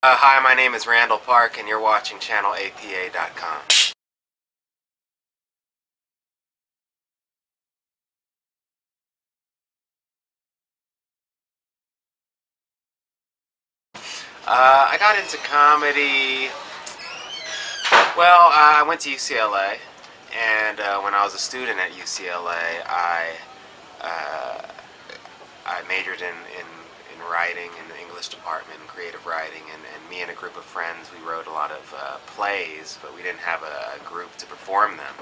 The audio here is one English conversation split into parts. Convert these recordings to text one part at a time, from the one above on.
Hi, my name is Randall Park, and you're watching channelapa.com. I got into comedy. Well, I went to UCLA, and when I was a student at UCLA, I majored in writing in the English department, in creative writing, and me and a group of friends, we wrote a lot of plays, but we didn't have a group to perform them.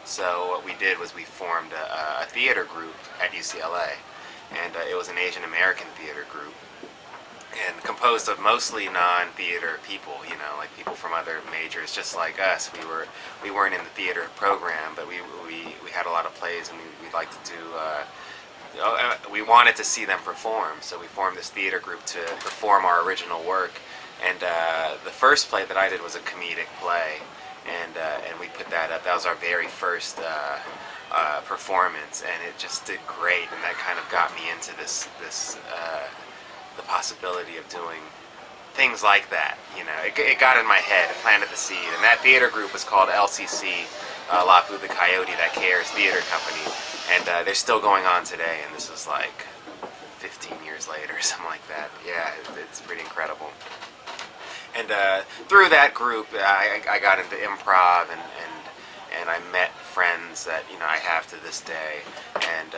So what we did was we formed a theater group at UCLA, and it was an Asian American theater group, and composed of mostly non-theater people, you know, like people from other majors just like us. We weren't in the theater program, but we had a lot of plays, and we liked to do we wanted to see them perform, so we formed this theater group to perform our original work. And the first play that I did was a comedic play, and we put that up. That was our very first performance, and it just did great, and that kind of got me into the possibility of doing things like that. You know, it got in my head, it planted the seed, and that theater group was called LCC, Lapu the Coyote That Cares Theater Company, and they're still going on today, and this is like 15 years later, something like that. Yeah, it's pretty incredible. And through that group, I got into improv, and I met friends that, you know, I have to this day, and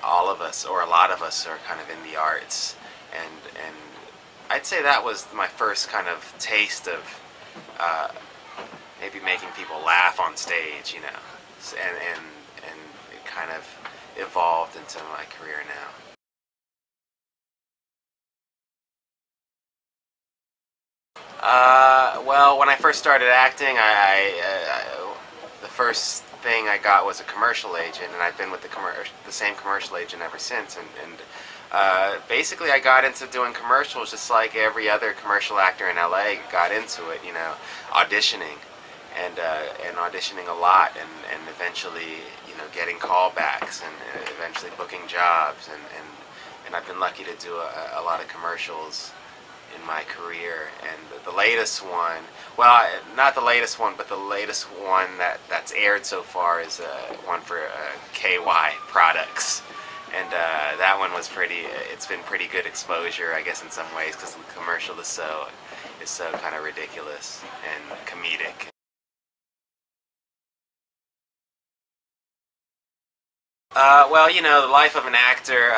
all of us, or a lot of us, are kind of in the arts, and I'd say that was my first kind of taste of maybe making people laugh on stage, you know, and it kind of evolved into my career now. Well, when I first started acting, the first thing I got was a commercial agent, and I've been with the same commercial agent ever since. And basically, I got into doing commercials just like every other commercial actor in LA got into it. You know, auditioning, and auditioning a lot, and eventually, you know, getting callbacks, and eventually booking jobs, and I've been lucky to do a lot of commercials in my career. And the latest one, well, not the latest one, but the latest one that's aired so far is one for KY products, and that one was it's been pretty good exposure, I guess, in some ways, because the commercial is so kind of ridiculous and comedic. Well, you know, the life of an actor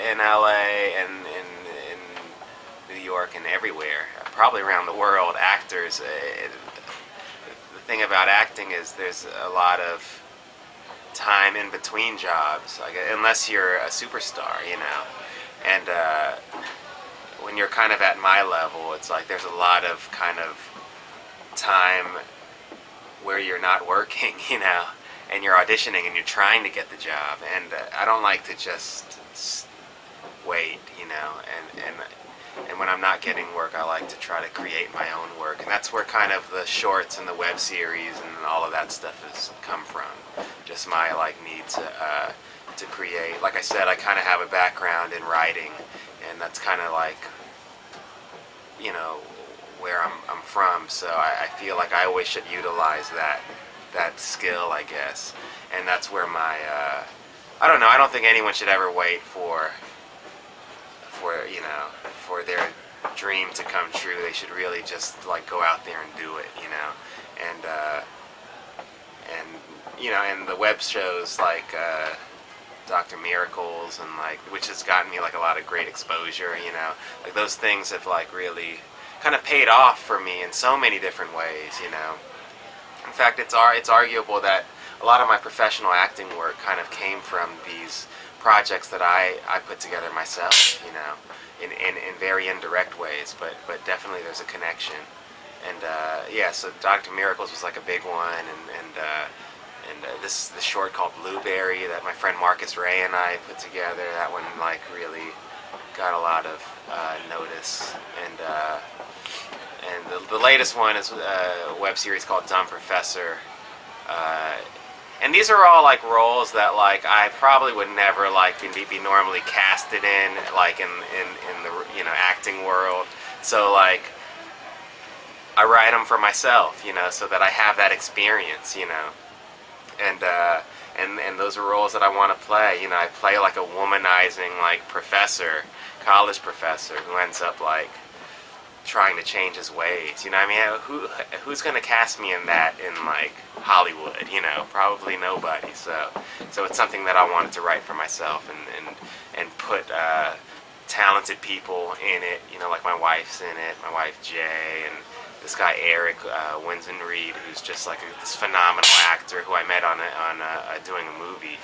in LA and in New York and everywhere, probably around the world, actors, the thing about acting is there's a lot of time in between jobs, like, unless you're a superstar, you know. And when you're kind of at my level, it's like there's a lot of kind of time where you're not working, you know, and you're auditioning and you're trying to get the job. And I don't like to just wait, you know, and when I'm not getting work, I like to try to create my own work, and that's where kind of the shorts and the web series and all of that stuff has come from. Just my need to create. Like I said, I kind of have a background in writing, and that's kind of like, you know, where I'm from. So I feel like I always should utilize that skill, I guess, and that's where my I don't know. I don't think anyone should ever wait for you know, for their dream to come true. They should really just like go out there and do it, you know, and you know, and the web shows like Dr. Miracles, and like, which has gotten me like a lot of great exposure, you know, like those things have like really kind of paid off for me in so many different ways, you know. In fact, it's arguable that a lot of my professional acting work kind of came from these projects that I put together myself, you know, in very indirect ways, but definitely there's a connection. And yeah, so Dr. Miracles was like a big one, and this short called Blueberry that my friend Marcus Ray and I put together, that one like really got a lot of notice. And the latest one is a web series called Dumb Professor. And these are all like roles that like I probably would never like be normally casted in, like in the, you know, acting world. So like I write them for myself, you know, so that I have that experience, you know, and and those are roles that I want to play. You know, I play like a womanizing like professor, college professor who ends up like trying to change his ways. You know, I mean, who's gonna cast me in that in like Hollywood? You know, probably nobody. So it's something that I wanted to write for myself and put talented people in it. You know, like my wife's in it, my wife Jay, and this guy Eric Winston Reed, who's just like this phenomenal actor who I met on doing a movie,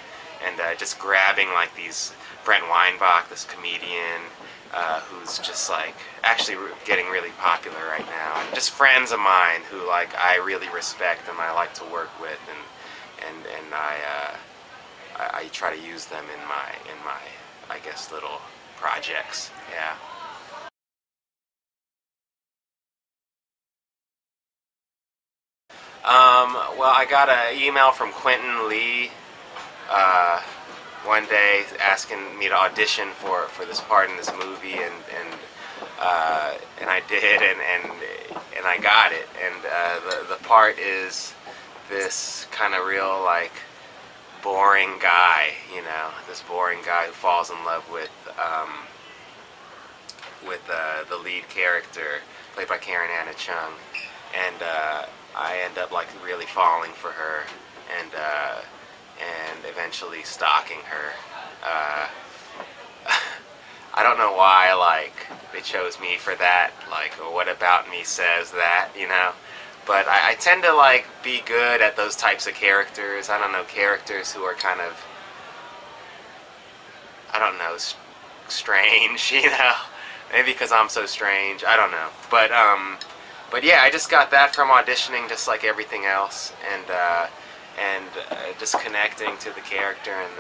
and just grabbing like these Brent Weinbach, this comedian. Who's just like actually getting really popular right now, and just friends of mine who like I really respect and I like to work with, and I try to use them in my I guess little projects. Yeah. Well, I got an email from Quentin Lee one day asking me to audition for this part in this movie, and I did, and I got it. And the part is this kind of real like boring guy, you know, this boring guy who falls in love with the lead character played by Karen Anna Chung, and I end up like really falling for her, and eventually stalking her. I don't know why like they chose me for that, like, or what about me says that, you know, but I tend to like be good at those types of characters. I don't know, characters who are kind of, I don't know, strange, you know, maybe because I'm so strange, I don't know, but yeah, I just got that from auditioning, just like everything else, and just connecting to the character and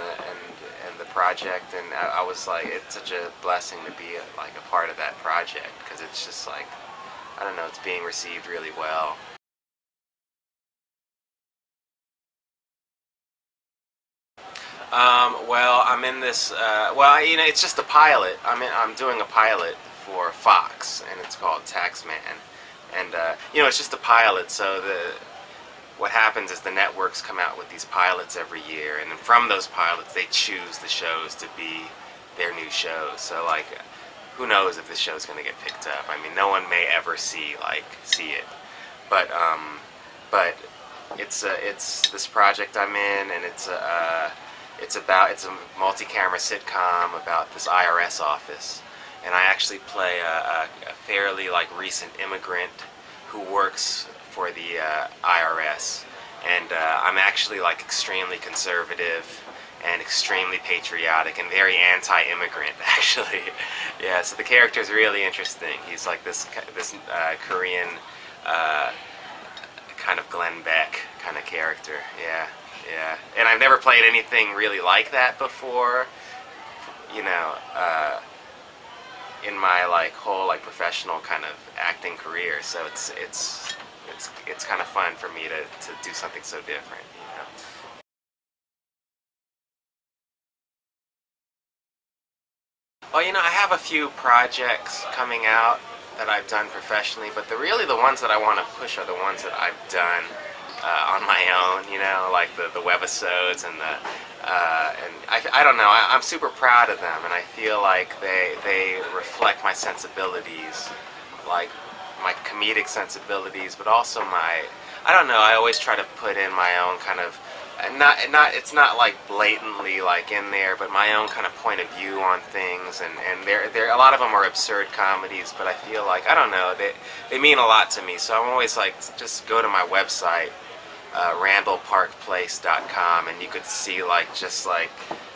the project, and I was like, it's such a blessing to be like a part of that project, because it's just like, I don't know, it's being received really well. Well, I'm in this. Well, you know, it's just a pilot. I'm doing a pilot for Fox, and it's called Taxman, and you know, it's just a pilot. So what happens is the networks come out with these pilots every year, and then from those pilots they choose the shows to be their new shows. So like, who knows if this show's going to get picked up? I mean, no one may ever see it, but it's this project I'm in, and it's a multi-camera sitcom about this IRS office, and I actually play a fairly like recent immigrant who works for the IRS, and I'm actually like extremely conservative and extremely patriotic and very anti-immigrant, actually. Yeah, so the character is really interesting. He's like this Korean kind of Glenn Beck kind of character. Yeah, yeah. And I've never played anything really like that before, you know, in my like whole like professional kind of acting career. So it's kind of fun for me to do something so different, you know. Well, you know, I have a few projects coming out that I've done professionally, but really the ones that I want to push are the ones that I've done on my own, you know, like the webisodes and I don't know, I'm super proud of them, and I feel like they reflect my sensibilities, like my comedic sensibilities, but also I don't know, I always try to put in my own kind of, it's not like blatantly like in there, but my own kind of point of view on things, and there a lot of them are absurd comedies, but I feel like, I don't know, they mean a lot to me, so I'm always like, just go to my website, randallparkplace.com, and you could see like, just like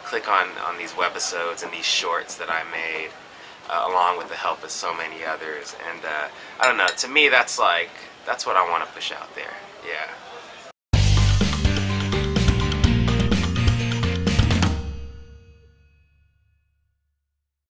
click on these webisodes and these shorts that I made, along with the help of so many others, and I don't know, to me that's what I want to push out there. Yeah.